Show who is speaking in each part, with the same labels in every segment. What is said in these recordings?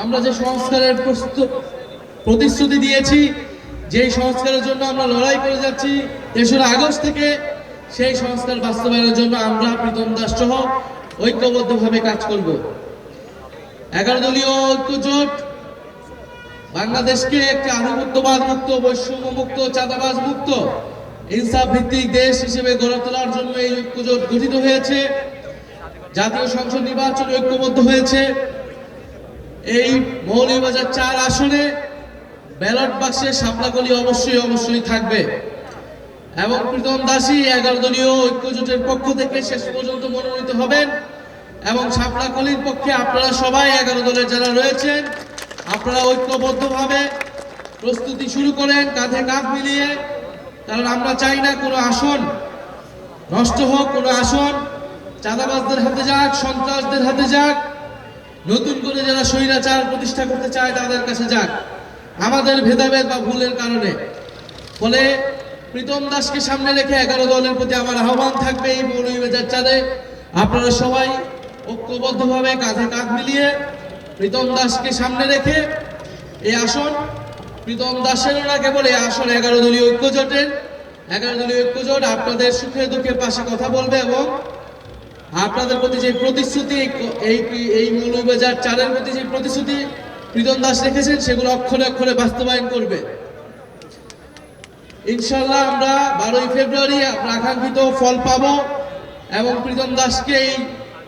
Speaker 1: আমরা যে সংস্কারের প্রতিশ্রুতি দিয়েছি, যেই সংস্কারের জন্য আমরা লড়াই করে যাচ্ছি ৩রা আগস্ট থেকে, সেই সংস্কার বাস্তবায়নের জন্য আমরা প্রীতম দাস সহ ঐক্যবদ্ধভাবে কাজ করব। 11 দলীয় ঐক্যজোট বাংলাদেশকে একটি আধিপত্যবাদ মুক্ত, বৈষম্য মুক্ত, চাঁদাবাজ মুক্ত, ইনসাফ ভিত্তিক দেশ হিসেবে গড়ে তোলার জন্য এই ঐক্যজোট গঠিত হয়েছে। জাতীয় সংসদ নির্বাচন ঐক্যবদ্ধ হয়েছে। এই মৌলভীবাজার 4 আসনে ব্যালট বাক্সে শাপলাকলি অবশ্যই থাকবে এবং প্রীতম দাসী 11 দলীয় ঐক্যজোটের পক্ষ থেকে শেষ পর্যন্ত মনোনীত হবেন এবং শাপলাকলির পক্ষে আপনারা সবাই 11 দলের যারা রয়েছেন আপনারা ঐক্যবদ্ধভাবে প্রস্তুতি শুরু করেন, কাঁধে কাঁধ মিলিয়ে। কারণ আমরা চাই না কোনো আসন নষ্ট হোক, কোনো আসন চাঁদাবাজদের হাতে যাক, সন্ত্রাসদের হাতে যাক, নতুন করে যারা স্বৈরাচার প্রতিষ্ঠা করতে চায় তাদের কাছে যাক, আমাদের ভেদাভেদ বা ভুলের কারণে। ফলে প্রীতম দাসকে সামনে রেখে 11 দলের প্রতি আমার আহ্বান থাকবে, এই মৌলভীবাজার 4-এ আপনারা সবাই ঐক্যবদ্ধভাবে কাঁধে কাঁধ মিলিয়ে প্রীতম দাসকে সামনে রেখে এই আসন, প্রীতম দাসের না কেবল এই আসন 11 দলীয় ঐক্যজোটের, 11 দলীয় ঐক্যজোট আপনাদের সুখে দুঃখে পাশে কথা বলবে এবং আপনাদের প্রতি যে প্রতিশ্রুতি, এই মৌলভীবাজার 4-এর প্রতি যে প্রতিশ্রুতি প্রীতম দাস রেখেছেন সেগুলো অক্ষরে অক্ষরে বাস্তবায়ন করবে। ইনশাআল্লাহ আমরা 12ই ফেব্রুয়ারি আকাঙ্ক্ষিত ফল পাবো এবং প্রীতম দাসকে, এই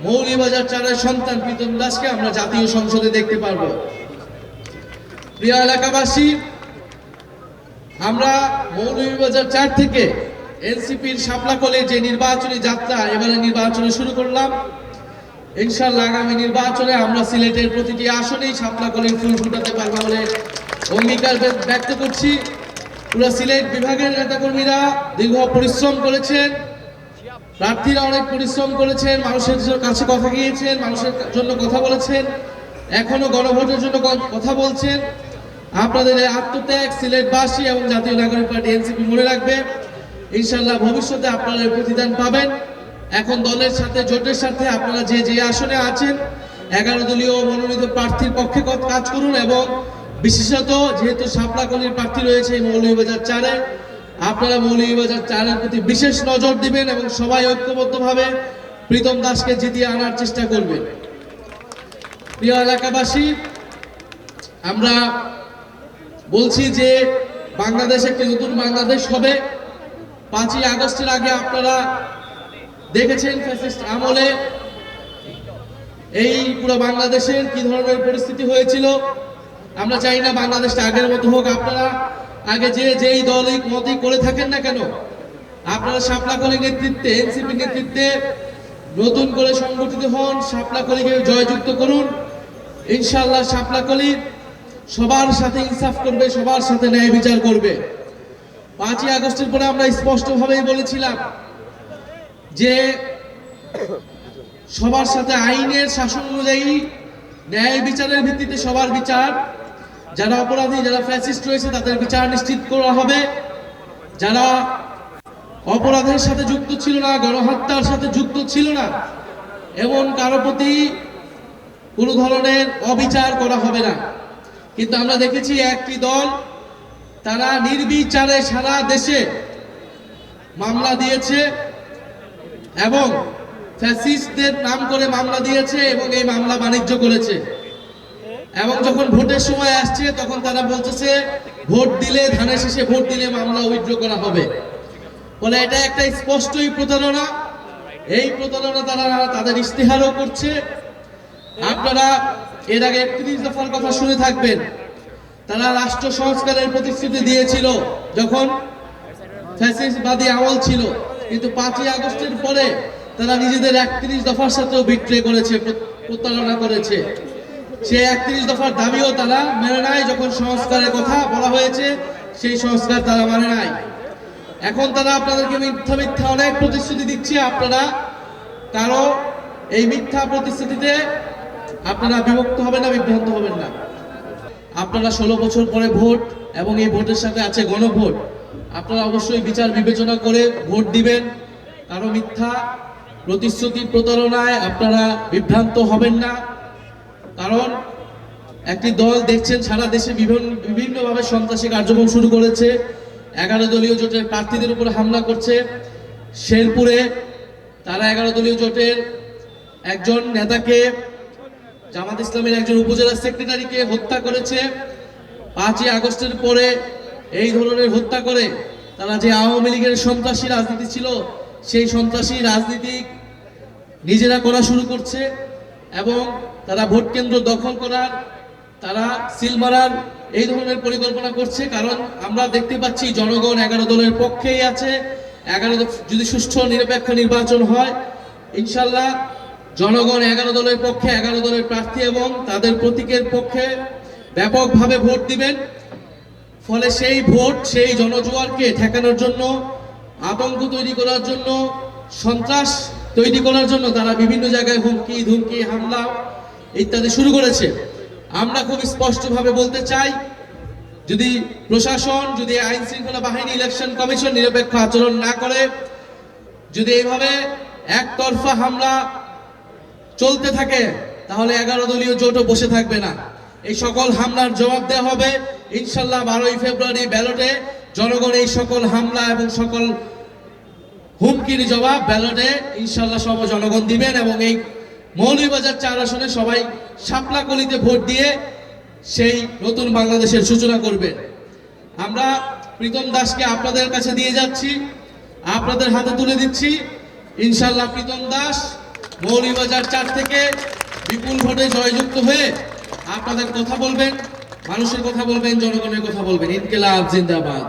Speaker 1: মৌলভীবাজার 4-এর সন্তান প্রীতম দাসকে আমরা জাতীয় সংসদে দেখতে পারবো। প্রিয় এলাকাবাসী, আমরা মৌলভীবাজার 4 থেকে এনসিপির শাপলাকলির যে নির্বাচনী যাত্রা এবারে নির্বাচনে শুরু করলাম, ইনশাআল্লাহ আগামী নির্বাচনে আমরা সিলেটের প্রতিটি আসনেই শাপলাকলির ফুল ফুটাতে পারবো বলে অঙ্গীকার ব্যক্ত করছি। পুরো সিলেট বিভাগের নেতাকর্মীরা দীর্ঘ পরিশ্রম করেছেন, প্রার্থীরা অনেক পরিশ্রম করেছেন, মানুষের কাছে কথা গিয়েছেন, মানুষের জন্য কথা বলেছেন, এখনো গণভোটের জন্য কথা বলছেন। আপনাদের এই আত্মত্যাগ সিলেটবাসী এবং জাতীয় নাগরিক পার্টি এনসিপি মনে রাখবে। ইনশাআল্লাহ ভবিষ্যতে আপনারা প্রতিদান পাবেন। এখন দলের সাথে, জোটের সাথে আপনারা যে যে আসনে আছেন 11 দলীয় মনোনীত প্রার্থীর পক্ষে কাজ করুন এবং বিশেষত যেহেতু শাপলাকলির প্রার্থী রয়েছে এই মৌলভীবাজার 4-এ, আপনারা মৌলভীবাজার 4-এর প্রতি বিশেষ নজর দিবেন এবং সবাই ঐক্যবদ্ধভাবে প্রীতম দাসকে জিতিয়ে আনার চেষ্টা করবেন। প্রিয় এলাকাবাসী, আমরা বলছি যে বাংলাদেশ একটি নতুন বাংলাদেশ হবে। 5ই আগস্টের আগে আপনারা দেখেছেন ফ্যাসিস্ট আমলে এই পুরো বাংলাদেশের কি ধরনের পরিস্থিতি হয়েছিল। আমরা চাই না বাংলাদেশটা আগের মতো হোক। আপনারা আগে যেই দলই মতই করে থাকেন না কেন, আপনারা শাপলাকলির নেতৃত্বে, এনসিপি নেতৃত্বে নতুন করে সংগঠিত হন, শাপলাকলিকে জয়যুক্ত করুন। ইনশাআল্লাহ শাপলাকলি সবার সাথে ইনসাফ করবে, সবার সাথে ন্যায় বিচার করবে। 5ই আগস্টের পরে আমরা স্পষ্টভাবেই বলেছিলাম যে সবার সাথে আইনের শাসন অনুযায়ী ন্যায় বিচারের ভিত্তিতে সবার বিচার, যারা অপরাধী, যারা ফ্যাসিস্ট রয়েছে তাদের বিচার নিশ্চিত করা হবে। যারা অপরাধের সাথে যুক্ত ছিল না, গণহত্যার সাথে যুক্ত ছিল না, এমন কারো প্রতি কোনো ধরনের অবিচার করা হবে না। কিন্তু আমরা দেখেছি একটি দল, তারা নির্বিচারে সারা দেশে মামলা দিয়েছে এবং ফ্যাসিস্টদের নাম করে মামলা দিয়েছে এবং এই মামলা বাণিজ্য করেছে। এবং যখন ভোটের সময় আসছে তখন তারা বলতেছে ভোট দিলে, ধানের শেষে ভোট দিলে মামলা উইথড্র করা হবে। বলে এটা একটা স্পষ্টই প্রতারণা। এই প্রতারণা তারা তাদের ইশতেহারও করছে। আপনারা এর আগে 31 দফার কথা শুনে থাকবেন। তারা রাষ্ট্র সংস্কারের প্রতিশ্রুতি দিয়েছিল যখন ফ্যাসিস্টবাদী আমল ছিল, কিন্তু 5ই আগস্টের পরে তারা নিজেদের 31 দফার সাথেও বিট্রে করেছে, প্রতারণা করেছে। সেই 31 দফার দাবিও তারা মেনে নাই। যখন সংস্কারের কথা বলা হয়েছে সেই সংস্কার তারা মানে নাই। এখন তারা আপনাদেরকে মিথ্যা অনেক প্রতিশ্রুতি দিচ্ছে। আপনারা কারো এই মিথ্যা প্রতিশ্রুতিতে আপনারা বিভক্ত হবেন না, বিভ্রান্ত হবেন না। আপনারা 16 বছর পরে ভোট এবং এই ভোটের সাথে আছে গণভোট। আপনারা অবশ্যই বিচার বিবেচনা করে ভোট দিবেন। কারো মিথ্যা প্রতিশ্রুতি, প্রতারণায় আপনারা বিভ্রান্ত হবেন না। কারণ একটি দল দেখছেন সারা দেশে বিভিন্নভাবে সন্ত্রাসী কার্যক্রম শুরু করেছে। 11 দলীয় জোটের প্রার্থীদের উপর হামলা করছে। শেরপুরে তারা 11 দলীয় জোটের একজন নেতাকে, জামাত ইসলামের একজন উপজেলা সেক্রেটারিকে হত্যা করেছে। 5ই আগস্টের পরে এই ধরনের হত্যা করে তারা যে আওয়ামী লীগের সন্ত্রাসী রাজনীতি ছিল সেই সন্ত্রাসী রাজনীতি নিজেরা করা শুরু করছে এবং তারা ভোট কেন্দ্র দখল করার, তারা সিল মারার এই ধরনের পরিকল্পনা করছে। কারণ আমরা দেখতে পাচ্ছি জনগণ 11 দলের পক্ষেই আছে। 11 যদি সুষ্ঠু নিরপেক্ষ নির্বাচন হয় ইনশাল্লাহ জনগণ 11 দলের পক্ষে, 11 দলের প্রার্থী এবং তাদের প্রতীকের পক্ষে ব্যাপকভাবে ভোট দিবেন। ফলে সেই ভোট, সেই জনজোয়ারকে ঠেকানোর জন্য, আতঙ্ক তৈরি করার জন্য, সন্ত্রাস তৈরি করার জন্য তারা বিভিন্ন জায়গায় হুমকি ধুমকি হামলা ইত্যাদি শুরু করেছে। আমরা খুব স্পষ্টভাবে বলতে চাই, যদি প্রশাসন, যদি আইন শৃঙ্খলা বাহিনী, ইলেকশন কমিশন নিরপেক্ষ আচরণ না করে, যদি এইভাবে একতরফা হামলা চলতে থাকে তাহলে 11 দলীয় জোটও বসে থাকবে না। এই সকল হামলার জবাব দেওয়া হবে ইনশাল্লাহ 12ই ফেব্রুয়ারি ব্যালটে। জনগণ এই সকল হামলা এবং সকল হুমকির জবাব ব্যালটে ইনশাল্লাহ সব জনগণ দিবেন এবং এই মৌলভীবাজার 4 আসনে সবাই শাপলা কলিতে ভোট দিয়ে সেই নতুন বাংলাদেশের সূচনা করবেন। আমরা প্রীতম দাসকে আপনাদের কাছে দিয়ে যাচ্ছি, আপনাদের হাতে তুলে দিচ্ছি। ইনশাল্লাহ প্রীতম দাস মৌলভীবাজার 4 থেকে বিপুল ভোটে জয়যুক্ত হয়ে আপনাদের কথা বলবেন, মানুষের কথা বলবেন, জনগণের কথা বলবেন। ইনকিলাব জিন্দাবাদ।